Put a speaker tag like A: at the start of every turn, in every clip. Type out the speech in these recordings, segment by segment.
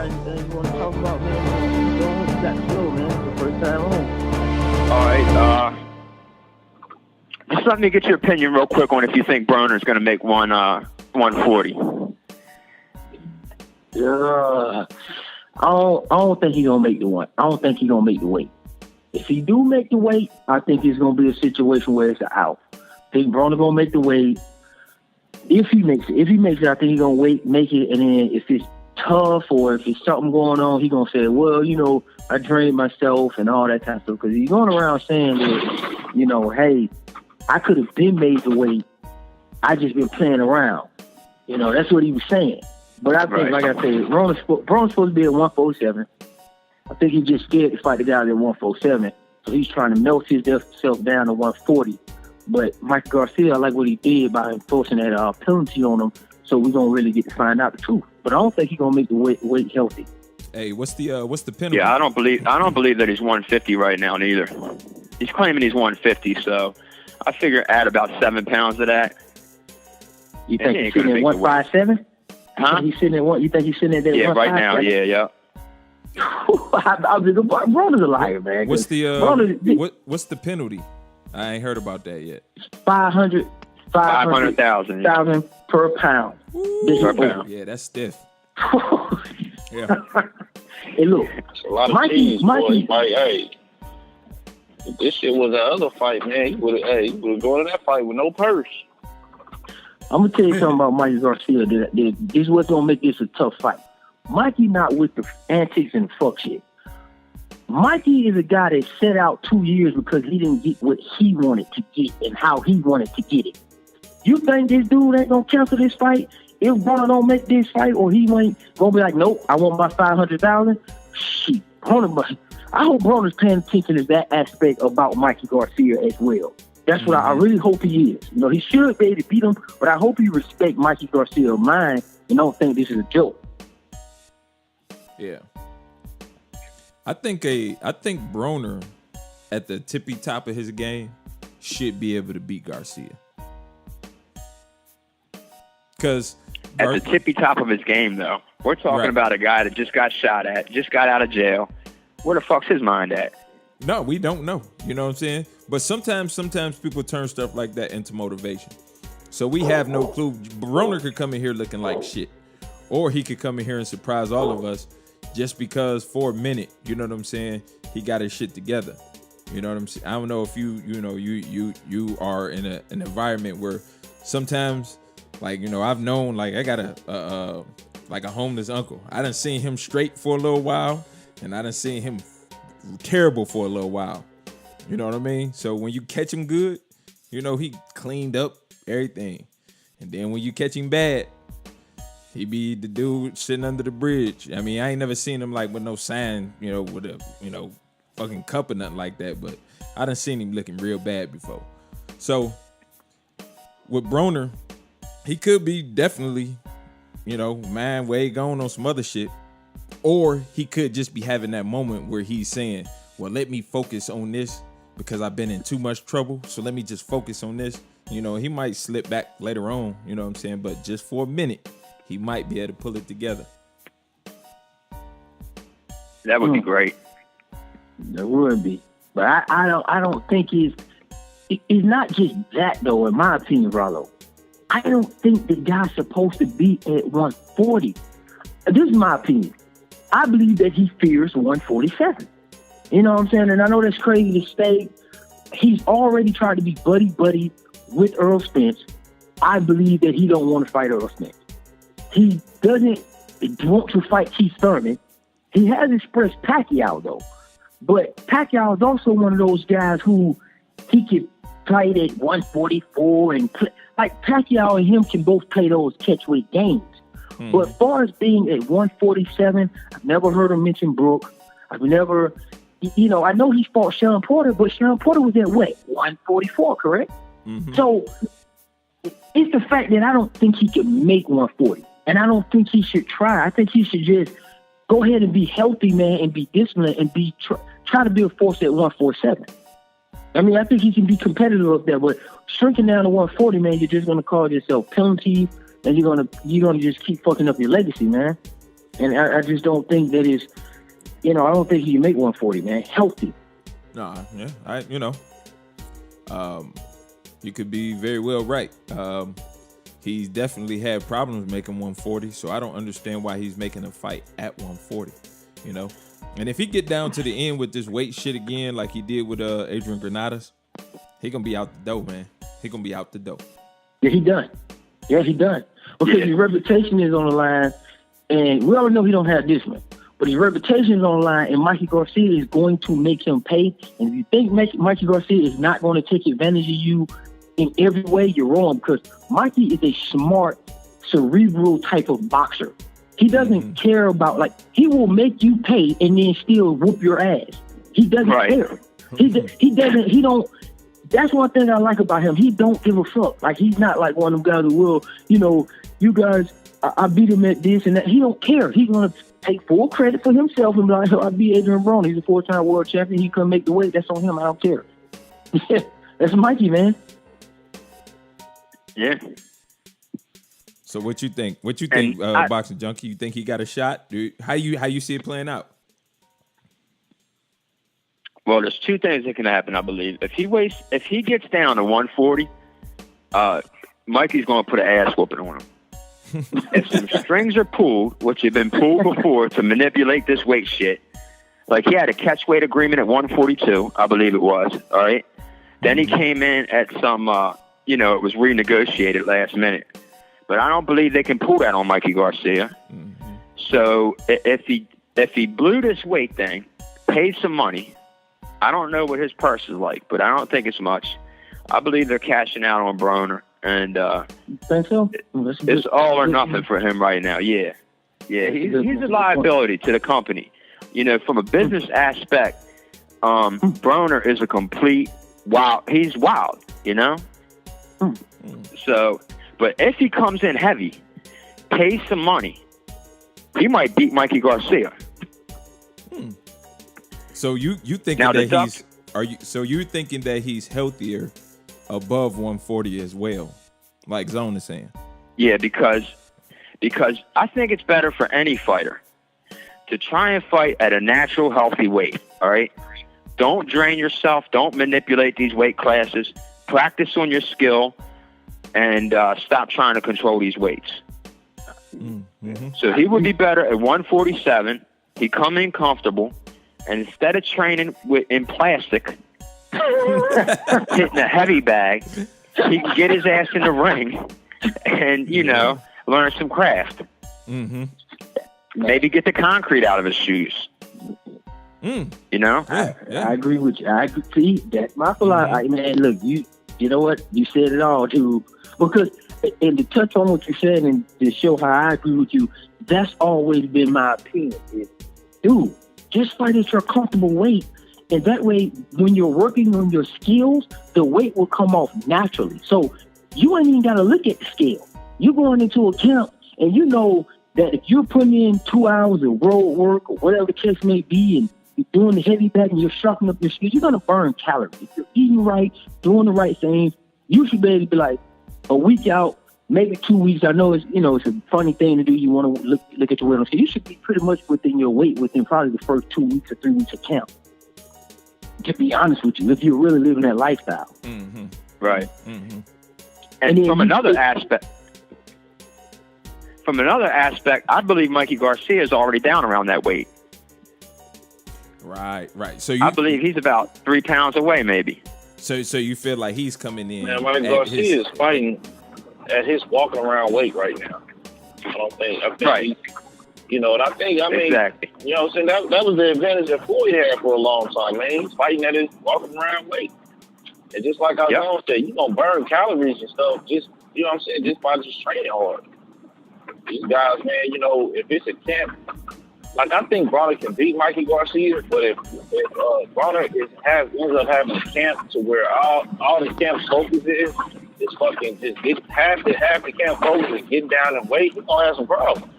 A: anything you want to talk about, man? You got the flow, man. It's the first time on.
B: All right. Just let me get your opinion real quick on if you think Broner is going to make 140.
A: I don't think he's gonna make the one. I don't think he's gonna make the weight. If he do make the weight, I think it's gonna be a situation where it's an out. I think Broner gonna make the weight. If he makes it, I think he's gonna make it, and then if it's tough or if it's something going on, he's gonna say, well, I drained myself and all that kind of stuff. Because he's going around saying that, hey, I could have been made the weight. I just been playing around. That's what he was saying. But I think, like I said, Broner's supposed to be at 147. I think he's just scared to fight the guy at 147. So he's trying to melt himself down to 140. But Mike Garcia, I like what he did by enforcing that penalty on him. So we're gonna really get to find out the truth. But I don't think he's gonna make the weight healthy.
C: Hey, what's the penalty?
B: Yeah, I don't believe that he's 150 right now neither. He's claiming he's 150, so I figure add about 7 pounds to that.
A: You think he's sitting at 157?
B: Huh?
A: You think he's sitting at that?
B: Yeah, right now. Yeah.
A: Broner's a liar, man.
C: What's the penalty? I ain't heard about that yet.
B: 500,000
A: per pound.
B: Per pound.
C: Yeah, that's stiff.
A: Yeah. Hey, look,
D: that's a lot of Mikey. Hey, if this shit was the other fight, man, he would have gone to that fight with no purse.
A: I'm gonna tell you something about Mikey Garcia. This is what's gonna make this a tough fight. Mikey not with the antics and fuck shit. Mikey is a guy that set out 2 years because he didn't get what he wanted to get and how he wanted to get it. You think this dude ain't gonna cancel this fight if Broner don't make this fight, or he ain't gonna be like, nope, I want my 500,000? Shit, Broner. I hope Broner's paying attention to that aspect about Mikey Garcia as well. That's what I really hope he is. He should be able to beat him, but I hope he respect Mikey Garcia's mind and don't think this is a joke.
C: Yeah. I think Broner at the tippy top of his game should be able to beat Garcia. Because
B: at the tippy top of his game, though, we're talking about a guy that just got shot at, just got out of jail. Where the fuck's his mind at?
C: No, we don't know. You know what I'm saying? But sometimes people turn stuff like that into motivation. So we have no clue. Broner could come in here looking like shit. Or he could come in here and surprise all of us just because for a minute, you know what I'm saying, he got his shit together. You know what I'm saying? I don't know if you are in an environment where sometimes, like, I've known, like, I got a homeless uncle. I done seen him straight for a little while, and I done seen him terrible for a little while. You know what I mean? So when you catch him good, he cleaned up everything. And then when you catch him bad, he be the dude sitting under the bridge. I mean, I ain't never seen him like with no sign, with a, fucking cup or nothing like that. But I done seen him looking real bad before. So with Broner, he could be definitely, mind way gone on some other shit. Or he could just be having that moment where he's saying, well, let me focus on this because I've been in too much trouble. So let me just focus on this. He might slip back later on, you know what I'm saying? But just for a minute, he might be able to pull it together.
B: That would be great.
A: That would be. But I don't think it's not just that, though, in my opinion, Rollo. I don't think the guy's supposed to be at 140. This is my opinion. I believe that he fears 147. You know what I'm saying? And I know that's crazy to say. He's already tried to be buddy with Earl Spence. I believe that he don't want to fight Earl Spence. He doesn't want to fight Keith Thurman. He has expressed Pacquiao, though. But Pacquiao is also one of those guys who he could fight at 144 and play. Like Pacquiao and him can both play those catchweight games. But as far as being at 147, I've never heard him mention Brooke. I've never, I know he fought Sean Porter, but Sean Porter was at what? 144, correct? Mm-hmm. So it's the fact that I don't think he can make 140. And I don't think he should try. I think he should just go ahead and be healthy, man, and be disciplined and try to be a force at 147. I mean, I think he can be competitive up there, but shrinking down to 140, man, you're just going to cause yourself penalties. And you're gonna just keep fucking up your legacy, man. And I just don't think that is, I don't think he can make 140, man. Healthy.
C: Nah, yeah, you could be very well right. He's definitely had problems making 140, so I don't understand why he's making a fight at 140, And if he get down to the end with this weight shit again, like he did with Adrian Granados, he gonna be out the door, man. He gonna be out the door.
A: Yeah, he done. Because his reputation is on the line, and we already know he don't have this one. But his reputation is on the line, and Mikey Garcia is going to make him pay. And if you think Mikey Garcia is not going to take advantage of you in every way, you're wrong. Because Mikey is a smart, cerebral type of boxer. He doesn't care about, he will make you pay and then still whoop your ass. He doesn't care. He don't. That's one thing I like about him. He don't give a fuck. He's not like one of them guys who will, you guys, I beat him at this and that. He don't care. He's going to take full credit for himself and be like, I beat Adrian Broner. He's a 4-time world champion. He couldn't make the weight. That's on him. I don't care. That's Mikey, man.
B: Yeah.
C: So what you think? Boxing Junkie? You think he got a shot? How you see it playing out?
B: Well, there's two things that can happen, I believe. If he gets down to 140, Mikey's going to put an ass whooping on him. If some strings are pulled, which have been pulled before to manipulate this weight shit, like he had a catch weight agreement at 142, I believe it was, all right? Then he came in at some, it was renegotiated last minute. But I don't believe they can pull that on Mikey Garcia. Mm-hmm. So if he blew this weight thing, paid some money, I don't know what his purse is like, but I don't think it's much. I believe they're cashing out on Broner. And
A: think so?
B: It's all or nothing for him right now. Yeah. He's a liability to the company. From a business aspect, Broner is a complete wild. He's wild. So, but if he comes in heavy, pays some money, he might beat Mikey Garcia.
C: So you thinking now that you're thinking that he's healthier above 140 as well, like Zone is saying?
B: Yeah, because I think it's better for any fighter to try and fight at a natural, healthy weight. All right, don't drain yourself. Don't manipulate these weight classes. Practice on your skill, and stop trying to control these weights. Mm-hmm. So he would be better at 147. He come in comfortable, and instead of training in plastic, hitting a heavy bag, he can get his ass in the ring and, learn some craft. Mm-hmm. Maybe get the concrete out of his shoes.
A: I agree with you. I agree. See, that's my philosophy. Man, look, you know what? You said it all, too. Because, and to touch on what you said and to show how I agree with you, that's always been my opinion. Dude, just fight at your comfortable weight. And that way, when you're working on your skills, the weight will come off naturally. So you ain't even got to look at the scale. You're going into a camp, and you know that if you're putting in 2 hours of road work or whatever the case may be, and you're doing the heavy bag and you're sharpening up your skills, you're going to burn calories. If you're eating right, doing the right things, you should be able to be like a week out, maybe 2 weeks. I know it's a funny thing to do. You want to look at your weight. So you should be pretty much within your weight within probably the first 2 weeks or 3 weeks of camp. To be honest with you, if you're really living that lifestyle.
B: Mm-hmm. Right. Mm-hmm. And from another aspect, I believe Mikey Garcia is already down around that weight.
C: Right. So
B: I believe he's about 3 pounds away, maybe.
C: So you feel like he's coming in.
D: Man, Mikey Garcia is fighting at his walking around weight right now. I think
B: right.
D: And I think,
B: exactly.
D: I'm saying that was the advantage that Floyd had for a long time, man. He's fighting at his walking around weight. And just like I was going to say, you're going to burn calories and stuff, just by just training hard. These guys, man, if it's a camp, like I think Broner can beat Mikey Garcia, but if Broner ends up having a camp to where all the camp's focus is fucking just get half the camp focus and getting down and weight, we're going to have some problems.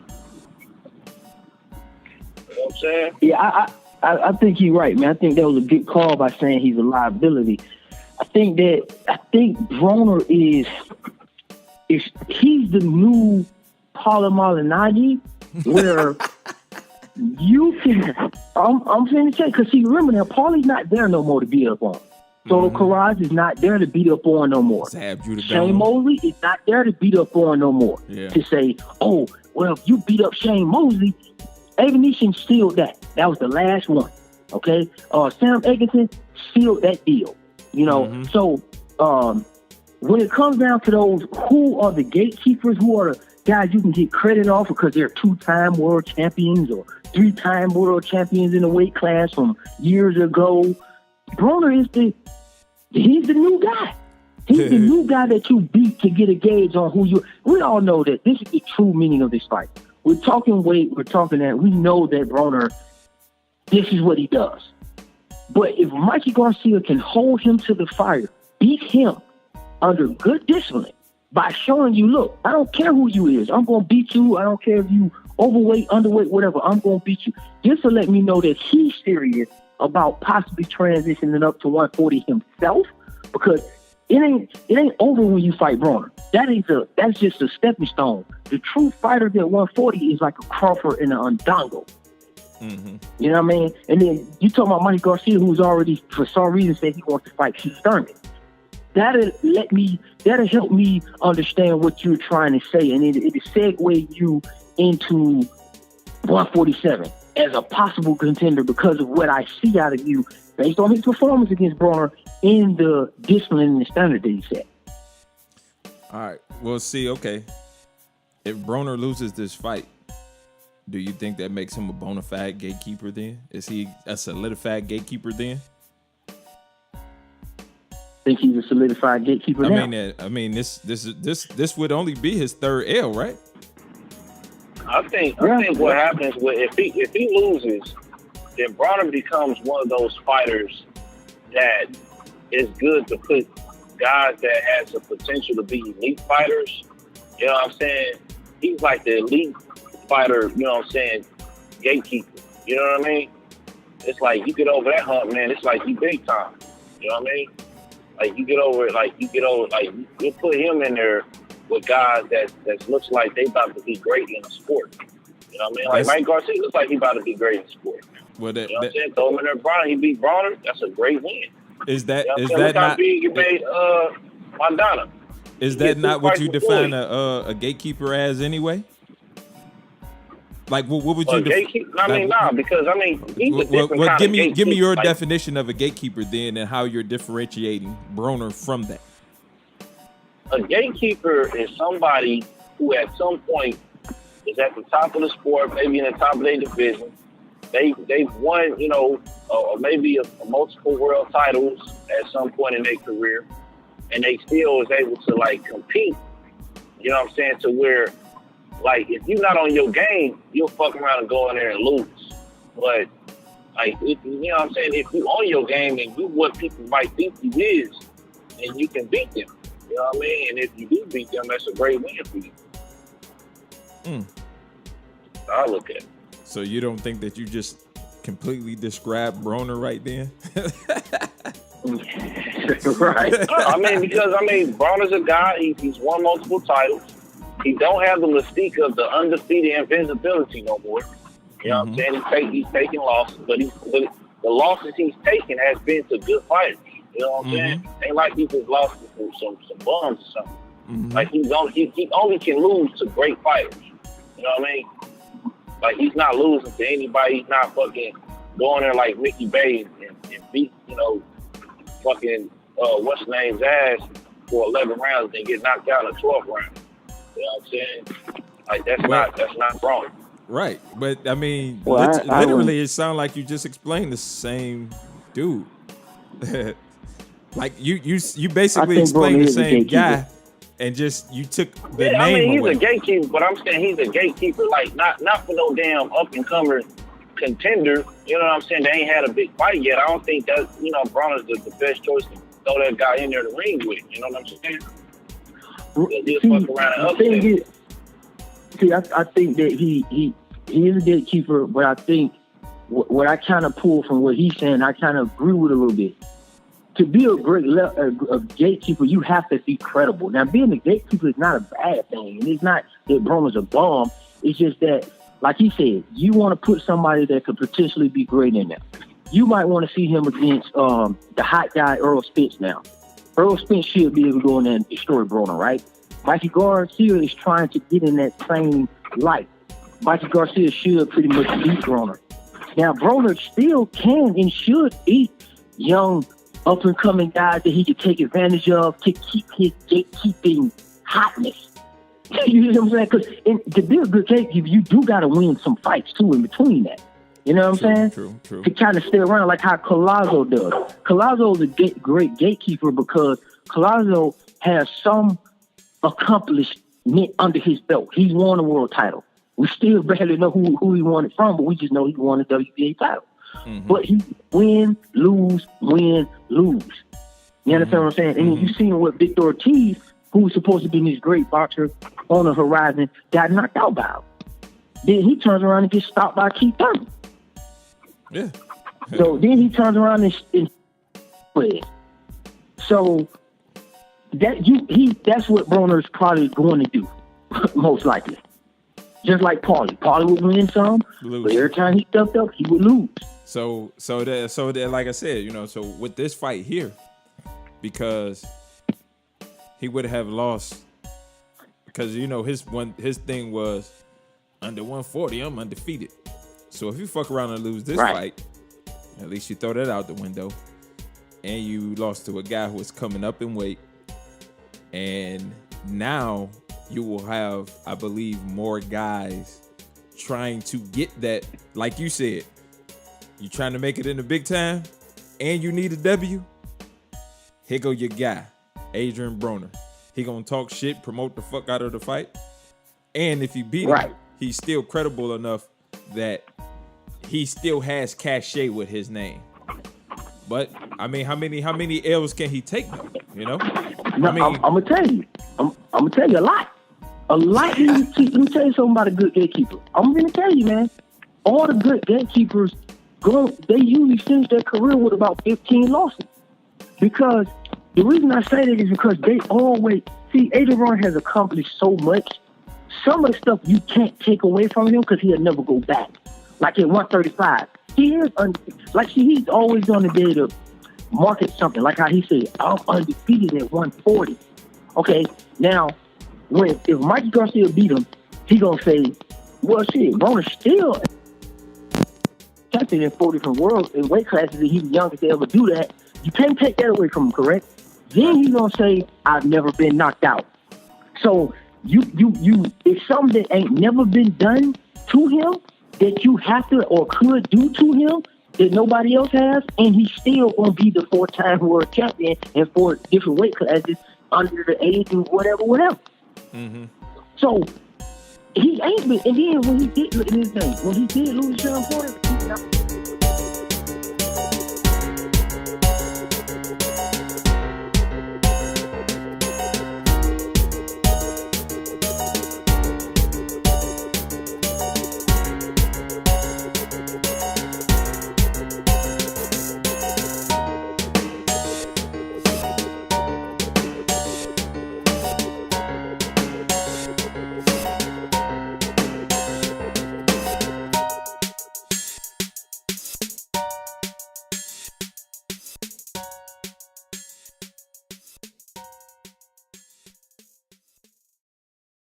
D: You know what I'm saying?
A: Yeah, I think you're right, man. I think that was a good call by saying he's a liability. I think Broner is he's the new Paulo Malignaggi, where You can. I'm saying to say because see, remember now, Paulie's not there no more to beat up on. Solo Karaj is not there to beat up on no more. Shane Mosley is not there to beat up on no more.
C: Yeah.
A: To say, oh, well, if you beat up Shane Mosley, Evanescence sealed that. That was the last one. Okay? Sam Eggerton sealed that deal. You know, so when it comes down to those, who are the gatekeepers? Who are the guys you can get credit off because they're 2-time world champions or 3-time world champions in the weight class from years ago? Broner is he's the new guy. He's the new guy that you beat to get a gauge on who you. We all know that this is the true meaning of this fight. We're talking weight. We're talking that. We know that Broner, this is what he does. But if Mikey Garcia can hold him to the fire, beat him under good discipline by showing you, look, I don't care who you is. I'm going to beat you. I don't care if you overweight, underweight, whatever. I'm going to beat you. Just to let me know that he's serious about possibly transitioning up to 140 himself, because it ain't over when you fight Broner. That's just a stepping stone. The true fighter at 140 is like a Crawford and an Ndongo. You know what I mean? And then you talk about Mikey Garcia, who's already for some reason said he wants to fight Keith Thurman. That'll help me understand what you're trying to say, and it'll segue you into 147 as a possible contender because of what I see out of you based on his performance against Broner in the discipline and the standard that he set.
C: All right. Well, see, okay. If Broner loses this fight, do you think that makes him a bona fide gatekeeper then? Is he a solidified gatekeeper then?
A: Think he's a solidified gatekeeper now?
C: I mean, this would only be his third L, right?
D: I think what happens if he loses, then Broner becomes one of those fighters that is good to put guys that has the potential to be elite fighters. You know what I'm saying? He's like the elite fighter, you know what I'm saying, gatekeeper. You know what I mean? It's like you get over that hump, man, it's like you big time. You know what I mean? Like you get over it, like you put him in there with guys that looks like they about to be great in the sport. You know what I mean? Like Mike Garcia looks like he about to be great in the sport.
C: Well,
D: you know what I'm saying? Throw him in there, Broner. He beat Broner. That's a great win.
C: Is that
D: you know
C: is that not?
D: Big you made Montana.
C: Is that not what you define a gatekeeper as anyway? Like, what would you?
D: Because he's a different kind of gatekeeper.
C: Give me your definition of a gatekeeper then, and how you're differentiating Broner from that.
D: A gatekeeper is somebody who at some point is at the top of the sport, maybe in the top of their division. They've won, you know, or maybe a multiple world titles at some point in their career, and they still is able to like compete. You know what I'm saying? To where, like, if you're not on your game, you'll fuck around and go in there and lose. But like, you know what I'm saying? If you on your game and you what people might think you is, and you can beat them. You know what I mean? And if you do beat them, that's a great win for you. I look at it.
C: So you don't think that you just completely described Broner right then?
A: Right.
D: Because Broner's a guy. He's won multiple titles. He don't have the mystique of the undefeated invincibility no more. You know what I'm saying? He's taking losses, but the losses he's taken has been to good fighters. You know what I'm saying? Ain't like he just lost to some bums or something. Like he only can lose to great fighters. You know what I mean? Like he's not losing to anybody. He's not fucking going there like Mickey Bay and beat, you know, fucking what's his name's ass for 11 rounds and get knocked out in the 12th round. You know what I'm saying? Like that's not wrong.
C: Right, but I mean, literally, it sounds like you just explained the same dude. Like you basically explained the same guy, and just you took the name away.
D: He's a gatekeeper, but I'm saying he's a gatekeeper, like not for no damn up and coming contender. You know what I'm saying? They ain't had a big fight yet. I don't think that, you know, Broner's the best choice to throw that guy in there to ring with. You know what I'm saying?
A: I think that he is a gatekeeper, but I think what I kind of pull from what he's saying, I kind of agree with a little bit. To be a gatekeeper, you have to be credible. Now, being a gatekeeper is not a bad thing, and it's not that Broner's a bum. It's just that like he said, you want to put somebody that could potentially be great in there. You might want to see him against the hot guy Earl Spence now. Earl Spence should be able to go in there and destroy Broner, right? Mikey Garcia is trying to get in that same light. Mikey Garcia should pretty much beat Broner. Now, Broner still can and should beat young, up-and-coming guys that he can take advantage of to keep his gatekeeping hotness. You know what I'm saying? Because to be a good gatekeeper, you do got to win some fights, too, in between that. You know what I'm saying?
C: True.
A: To kind of stay around like how Collazo does. Collazo is a great gatekeeper because Collazo has some accomplishment under his belt. He's won a world title. We still barely know who he won it from, but we just know he won a WBA title. Mm-hmm. But he win, lose. You understand what I'm saying? And you seen what Victor Ortiz, who was supposed to be this great boxer on the horizon, got knocked out by him. Then he turns around and gets stopped by Keith Thurman.
C: Yeah.
A: So then he turns around and so that's what Broner's probably going to do, most likely. Just like Paulie. Paulie would win some, but every time he stepped up, he would lose.
C: So that, like I said, you know, so with this fight here, because he would have lost, because you know his thing was under 140, I'm undefeated. So if you fuck around and lose this fight, at least you throw that out the window, and you lost to a guy who was coming up in weight, and now you will have, I believe, more guys trying to get that. Like you said, you're trying to make it in the big time, and you need a W. Here go your guy, Adrian Broner. He gonna talk shit, promote the fuck out of the fight, and if you beat him, he's still credible enough that he still has cachet with his name. But I mean, how many L's can he take though? You know?
A: No, I'm gonna tell you. I'm gonna tell you a lot. Let me tell you something about a good gatekeeper. I'm gonna tell you, man. All the good gatekeepers they usually finish their career with about 15 losses. Because the reason I say that is because they always Adrian Broner has accomplished so much. Some of the stuff you can't take away from him because he'll never go back. Like at 135, he is he's always going to be able to market something. Like how he said, I'm undefeated at 140. Okay, now if Mikey Garcia beat him, he gonna say, well, shit, Broner's still champion in 4 different worlds in weight classes, and he's the youngest to ever do that. You can't take that away from him, correct? Then he's gonna say, I've never been knocked out. So you it's something that ain't never been done to him that you have to or could do to him that nobody else has, and he's still gonna be the 4-time world champion in 4 different weight classes under the age of whatever. Mm-hmm. So he ain't been, and then when he did lose Sean Porter,